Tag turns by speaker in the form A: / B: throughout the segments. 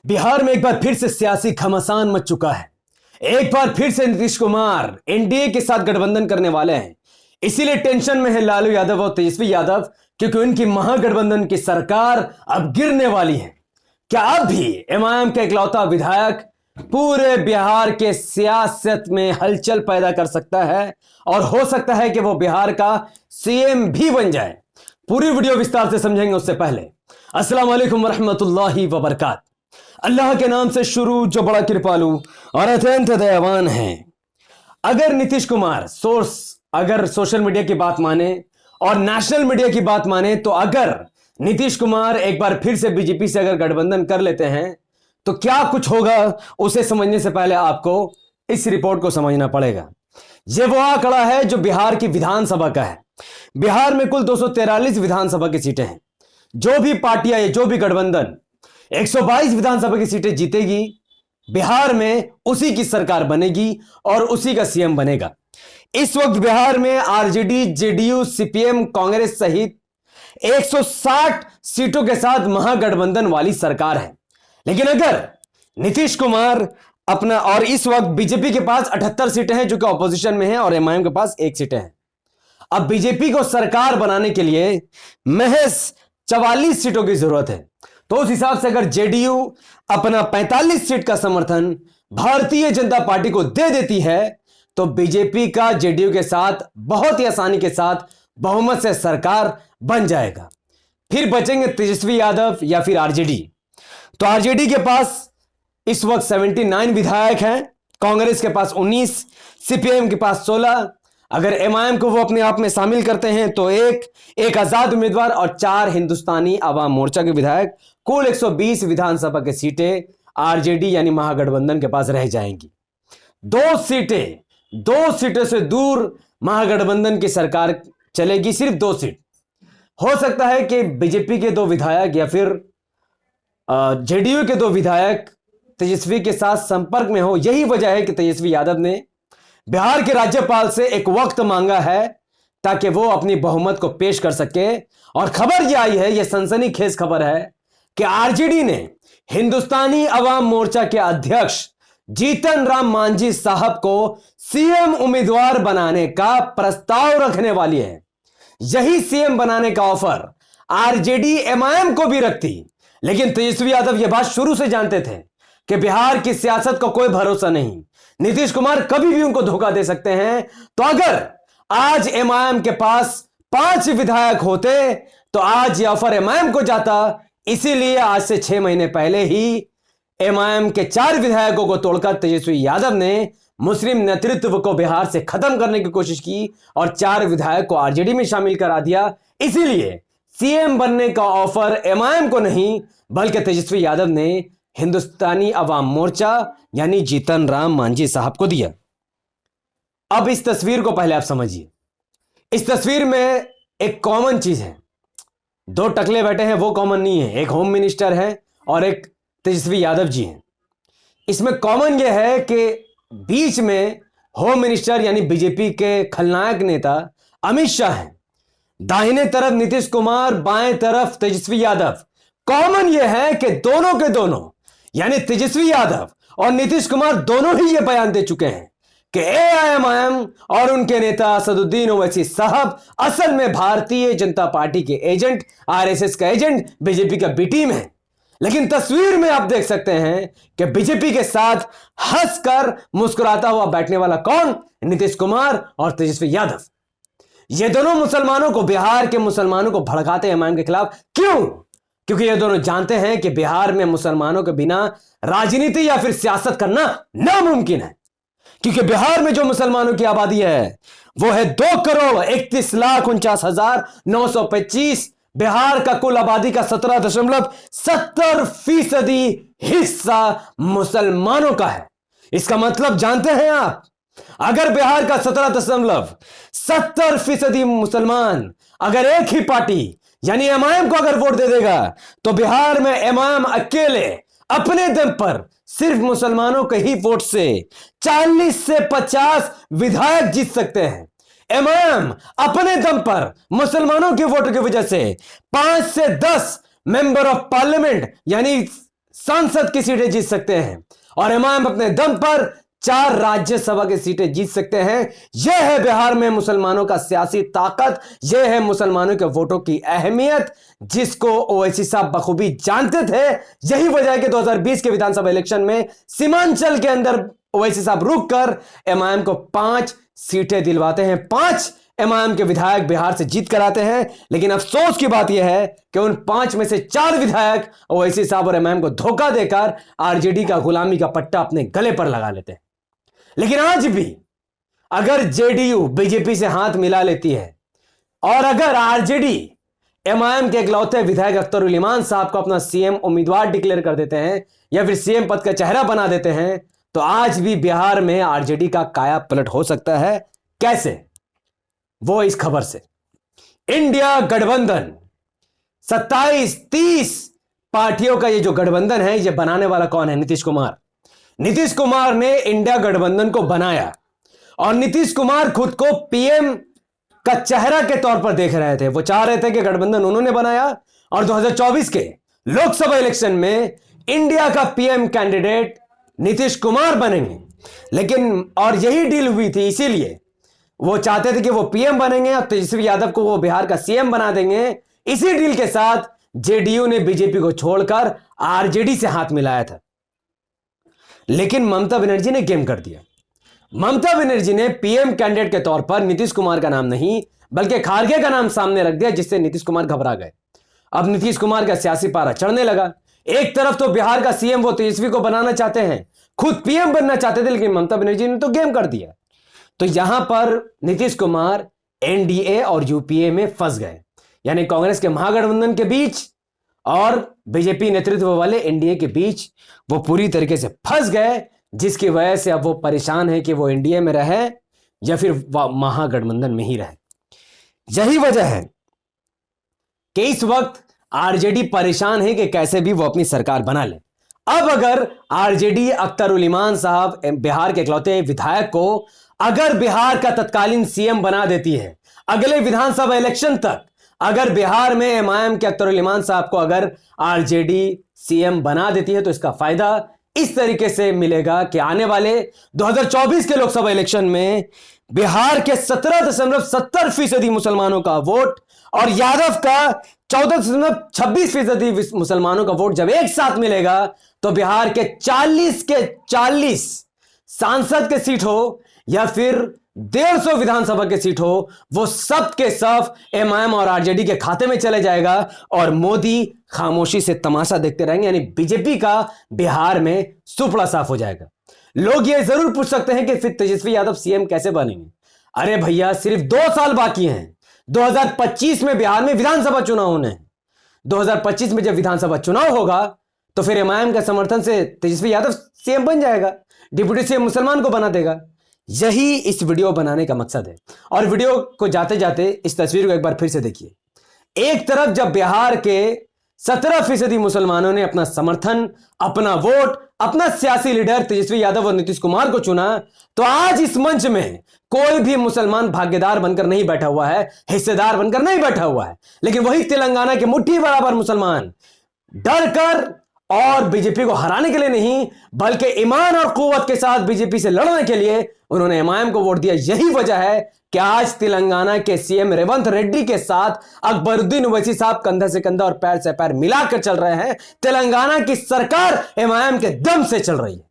A: बिहार में एक बार फिर से सियासी घमासान मच चुका है। एक बार फिर से नीतीश कुमार एनडीए के साथ गठबंधन करने वाले हैं। इसीलिए टेंशन में है लालू यादव और तेजस्वी यादव, क्योंकि उनकी महागठबंधन की सरकार अब गिरने वाली है। क्या अब भी एमआईएम का इकलौता विधायक पूरे बिहार के सियासत में हलचल पैदा कर सकता है और हो सकता है कि वो बिहार का सीएम भी बन जाए? पूरी वीडियो विस्तार से समझेंगे। उससे पहले अस्सलाम वालेकुम वरहमतुल्लाहि वबरकात। अल्लाह के नाम से शुरू जो बड़ा कृपालु और अत्यंत दयावान है। अगर नीतीश कुमार अगर सोशल मीडिया की बात माने और नेशनल मीडिया की बात माने, तो अगर नीतीश कुमार एक बार फिर से बीजेपी से अगर गठबंधन कर लेते हैं तो क्या कुछ होगा, उसे समझने से पहले आपको इस रिपोर्ट को समझना पड़ेगा। यह वो आंकड़ा है जो बिहार की विधानसभा का है। बिहार में कुल 243 विधानसभा की सीटें हैं। जो भी पार्टियां या जो भी गठबंधन 122 विधानसभा की सीटें जीतेगी, बिहार में उसी की सरकार बनेगी और उसी का सीएम बनेगा। इस वक्त बिहार में आरजेडी, जेडीयू, सीपीएम, कांग्रेस सहित 160 सीटों के साथ महागठबंधन वाली सरकार है। लेकिन अगर नीतीश कुमार अपना, और इस वक्त बीजेपी के पास 78 सीटें हैं जो कि ऑपोजिशन में है, और एमआईएम के पास 1 सीटें हैं। अब बीजेपी को सरकार बनाने के लिए महज 44 सीटों की जरूरत है। तो उस हिसाब से अगर जेडीयू अपना 45 सीट का समर्थन भारतीय जनता पार्टी को दे देती है तो बीजेपी का जेडीयू के साथ बहुत ही आसानी के साथ बहुमत से सरकार बन जाएगा। फिर बचेंगे तेजस्वी यादव या फिर आरजेडी। तो आरजेडी के पास इस वक्त 79 विधायक हैं, कांग्रेस के पास 19, सीपीएम के पास 16। अगर एमआईएम को वो अपने आप में शामिल करते हैं तो एक आजाद उम्मीदवार और 4 हिंदुस्तानी आवाम मोर्चा के विधायक, कुल 120 विधानसभा की सीटें आरजेडी यानी महागठबंधन के पास रह जाएंगी। 2 सीटें से दूर महागठबंधन की सरकार चलेगी, सिर्फ 2 सीट। हो सकता है कि बीजेपी के 2 विधायक या फिर जेडीयू के 2 विधायक तेजस्वी के साथ संपर्क में हो। यही वजह है कि तेजस्वी यादव ने बिहार के राज्यपाल से एक वक्त मांगा है ताकि वो अपनी बहुमत को पेश कर सके। और खबर यह आई है, यह सनसनीखेज खबर है कि आरजेडी ने हिंदुस्तानी अवाम मोर्चा के अध्यक्ष जीतन राम मांझी साहब को सीएम उम्मीदवार बनाने का प्रस्ताव रखने वाली है। यही सीएम बनाने का ऑफर आरजेडी एमआईएम को भी रखती, लेकिन तेजस्वी यादव यह बात शुरू से जानते थे कि बिहार की सियासत का कोई भरोसा नहीं, नीतीश कुमार कभी भी उनको धोखा दे सकते हैं। तो अगर आज एमआईएम के पास 5 विधायक होते तो आज यह ऑफर एमआईएम को जाता। इसीलिए आज से 6 महीने पहले ही एमआईएम के 4 विधायकों को तोड़कर तेजस्वी यादव ने मुस्लिम नेतृत्व को बिहार से खत्म करने की कोशिश की और 4 विधायक को आरजेडी में शामिल करा दिया। इसीलिए सीएम बनने का ऑफर एमआईएम को नहीं बल्कि तेजस्वी यादव ने हिंदुस्तानी अवाम मोर्चा यानी जीतन राम मांझी साहब को दिया। अब इस तस्वीर को पहले आप समझिए। इस तस्वीर में एक कॉमन चीज है, 2 टकले बैठे हैं, वो कॉमन नहीं है। एक होम मिनिस्टर है और एक तेजस्वी यादव जी हैं। इसमें कॉमन यह है कि बीच में होम मिनिस्टर यानी बीजेपी के खलनायक नेता अमित शाह हैं, दाहिने तरफ नीतीश कुमार, बाएं तरफ तेजस्वी यादव। कॉमन यह है कि दोनों के दोनों यानी तेजस्वी यादव और नीतीश कुमार दोनों ही यह बयान दे चुके हैं कि एआईएमआईएम और उनके नेता असदुद्दीन ओवैसी साहब असल में भारतीय जनता पार्टी के एजेंट, आरएसएस का एजेंट, बीजेपी का बी टीम है। लेकिन तस्वीर में आप देख सकते हैं कि बीजेपी के साथ हंसकर मुस्कुराता हुआ बैठने वाला कौन? नीतीश कुमार और तेजस्वी यादव। ये दोनों मुसलमानों को, बिहार के मुसलमानों को भड़काते हैं एमआईएम के खिलाफ। क्यों? क्योंकि ये दोनों जानते हैं कि बिहार में मुसलमानों के बिना राजनीति या फिर सियासत करना नामुमकिन है। क्योंकि बिहार में जो मुसलमानों की आबादी है वो है 2,31,49,925। बिहार का कुल आबादी का 17.70% हिस्सा मुसलमानों का है। इसका मतलब जानते हैं आप, अगर बिहार का 17.70% मुसलमान अगर एक ही पार्टी यानी एमआईएम को अगर वोट दे देगा तो बिहार में एमआईएम अकेले अपने दम पर सिर्फ मुसलमानों के ही वोट से 40 से 50 विधायक जीत सकते हैं। एमआईएम अपने दम पर मुसलमानों के वोट की वजह से 5 से 10 मेंबर ऑफ पार्लियामेंट यानी सांसद की सीटें जीत सकते हैं और एमआईएम अपने दम पर 4 राज्यसभा की सीटें जीत सकते हैं। यह है बिहार में मुसलमानों का सियासी ताकत, यह है मुसलमानों के वोटों की अहमियत, जिसको ओवैसी साहब बखूबी जानते थे। यही वजह है कि 2020 के विधानसभा इलेक्शन में सीमांचल के अंदर ओवैसी साहब रुक कर एमआईएम को 5 सीटें दिलवाते हैं, 5 एमआईएम के विधायक बिहार से जीत कर आते हैं। लेकिन अफसोस की बात यह है कि उन 5 में से 4 विधायक ओवैसी साहब और एमआईएम को धोखा देकर आरजेडी का गुलामी का पट्टा अपने गले पर लगा लेते हैं। लेकिन आज भी अगर जेडीयू बीजेपी से हाथ मिला लेती है और अगर आरजेडी एमआईएम के इकलौते विधायक अख्तरुल इमान साहब को अपना सीएम उम्मीदवार डिक्लेयर कर देते हैं या फिर सीएम पद का चेहरा बना देते हैं, तो आज भी बिहार में आरजेडी का काया पलट हो सकता है। कैसे? वो इस खबर से। इंडिया गठबंधन 27-30 पार्टियों का ये जो गठबंधन है, ये बनाने वाला कौन है? नीतीश कुमार। नीतीश कुमार ने इंडिया गठबंधन को बनाया और नीतीश कुमार खुद को पीएम का चेहरा के तौर पर देख रहे थे। वो चाह रहे थे कि गठबंधन उन्होंने बनाया और 2024 के लोकसभा इलेक्शन में इंडिया का पीएम कैंडिडेट नीतीश कुमार बनेंगे। लेकिन और यही डील हुई थी, इसीलिए वो चाहते थे कि वो पीएम बनेंगे और तेजस्वी यादव को वो बिहार का सीएम बना देंगे। इसी डील के साथ जेडीयू ने बीजेपी को छोड़कर आरजेडी से हाथ मिलाया था। लेकिन ममता बनर्जी ने गेम कर दिया। ममता बनर्जी ने पीएम कैंडिडेट के तौर पर नीतीश कुमार का नाम नहीं बल्कि खारगे का नाम सामने रख दिया, जिससे नीतीश कुमार घबरा गए। अब नीतीश कुमार का सियासी पारा चढ़ने लगा। एक तरफ तो बिहार का सीएम वो तेजस्वी को बनाना चाहते हैं, खुद पीएम बनना चाहते थे, लेकिन ममता बनर्जी ने तो गेम कर दिया। तो यहां पर नीतीश कुमार एनडीए और यूपीए में फंस गए, यानी कांग्रेस के महागठबंधन के बीच और बीजेपी नेतृत्व वाले एनडीए के बीच वो पूरी तरीके से फंस गए, जिसकी वजह से अब वो परेशान है कि वो एनडीए में रहे या फिर महागठबंधन में ही रहे। यही वजह है कि इस वक्त आरजेडी परेशान है कि कैसे भी वो अपनी सरकार बना ले। अब अगर आरजेडी अख्तरुल इमान साहब बिहार के इकलौते विधायक को अगर बिहार का तत्कालीन सीएम बना देती है अगले विधानसभा इलेक्शन तक, अगर बिहार में एमआईएम के अख्तरुल इमान साहब को अगर आरजेडी सीएम बना देती है, तो इसका फायदा इस तरीके से मिलेगा कि आने वाले 2024 के लोकसभा इलेक्शन में बिहार के 17.70% मुसलमानों का वोट और यादव का 14.26% मुसलमानों का वोट जब एक साथ मिलेगा, तो बिहार के 40 सांसद के सीट हो या फिर 150 विधानसभा के सीट हो, वो सब के सब एमआईएम और आरजेडी के खाते में चले जाएगा और मोदी खामोशी से तमाशा देखते रहेंगे। यानी बीजेपी का बिहार में सुपड़ा साफ हो जाएगा। लोग ये जरूर पूछ सकते हैं कि फिर तेजस्वी यादव सीएम कैसे बनेंगे? अरे भैया, सिर्फ 2 साल बाकी हैं। 2025 में बिहार में विधानसभा चुनाव होने हैं। 2025 में जब विधानसभा चुनाव होगा तो फिर एमआईएम के समर्थन से तेजस्वी यादव सीएम बन जाएगा, डिप्टी सीएम मुसलमान को बना देगा। यही इस वीडियो बनाने का मकसद है। और वीडियो को जाते जाते इस तस्वीर को एक बार फिर से देखिए। एक तरफ जब बिहार के 17% मुसलमानों ने अपना समर्थन, अपना वोट, अपना सियासी लीडर तेजस्वी यादव और नीतीश कुमार को चुना, तो आज इस मंच में कोई भी मुसलमान भागीदार बनकर नहीं बैठा हुआ है, हिस्सेदार बनकर नहीं बैठा हुआ है। लेकिन वही तेलंगाना के मुट्ठी बराबर मुसलमान डर कर और बीजेपी को हराने के लिए नहीं बल्कि ईमान और कुव्वत के साथ बीजेपी से लड़ने के लिए उन्होंने एमआईएम को वोट दिया। यही वजह है कि आज तेलंगाना के सीएम रेवंत रेड्डी के साथ अकबरुद्दीन ओवैसी साहब कंधा से कंधा और पैर से पैर मिलाकर चल रहे हैं। तेलंगाना की सरकार एमआईएम के दम से चल रही है।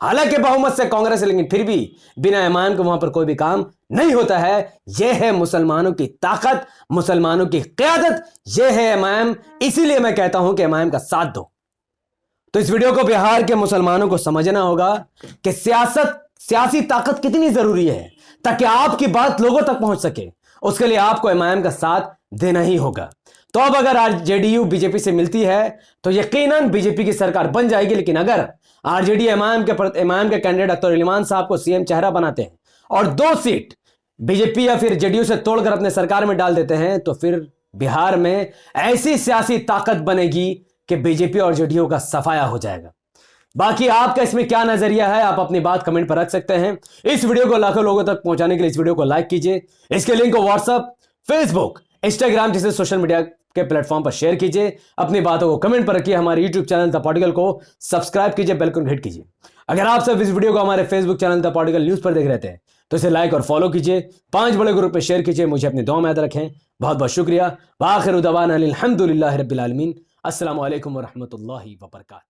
A: हालांकि बहुमत से कांग्रेस है, लेकिन फिर भी बिना एमआईएम के वहां पर कोई भी काम नहीं होता है। यह है मुसलमानों की ताकत, मुसलमानों की क़यादत, यह है एमआईएम। इसीलिए मैं कहता हूं कि एमआईएम का साथ दो। तो इस वीडियो को बिहार के मुसलमानों को समझना होगा कि सियासी ताकत कितनी जरूरी है ताकि आपकी बात लोगों तक पहुंच सके। उसके लिए आपको एमआईएम का साथ देना ही होगा। तो अब अगर आरजेडीयू बीजेपी से मिलती है तो यकीनन बीजेपी की सरकार बन जाएगी। लेकिन अगर आरजेडी एमआईएम के कैंडिडेट अख्तरुल इमान साहब को सीएम चेहरा बनाते हैं और 2 सीट बीजेपी या फिर जेडीयू से तोड़कर अपने सरकार में डाल देते हैं, तो फिर बिहार में ऐसी सियासी ताकत बनेगी कि बीजेपी और जेडीयू का सफाया हो जाएगा। बाकी आपका इसमें क्या नजरिया है, आप अपनी बात कमेंट पर रख सकते हैं। इस वीडियो को लाखों लोगों तक पहुंचाने के लिए इस वीडियो को लाइक कीजिए। इसके लिंक को व्हाट्सएप, फेसबुक, इंस्टाग्राम जैसे सोशल मीडिया के प्लेटफॉर्म पर शेयर कीजिए, अपनी बातों को कमेंट पर रखिए, हमारे यूट्यूब चैनल द पॉलिटिकल को सब्सक्राइब कीजिए, बेल को हिट कीजिए। अगर आप सब इस वीडियो को हमारे Facebook channel the political news पर देख रहे थे तो इसे लाइक और फॉलो कीजिए, 5 बड़े ग्रुप में शेयर कीजिए, मुझे अपनी दुआ में याद रखें। बहुत बहुत शुक्रिया। वाखिर दवाना अनिल हम्दुलिल्लाहि रब्बिल आलमीन। अस्सलामु अलैकुम व रहमतुल्लाहि व बरकातहू।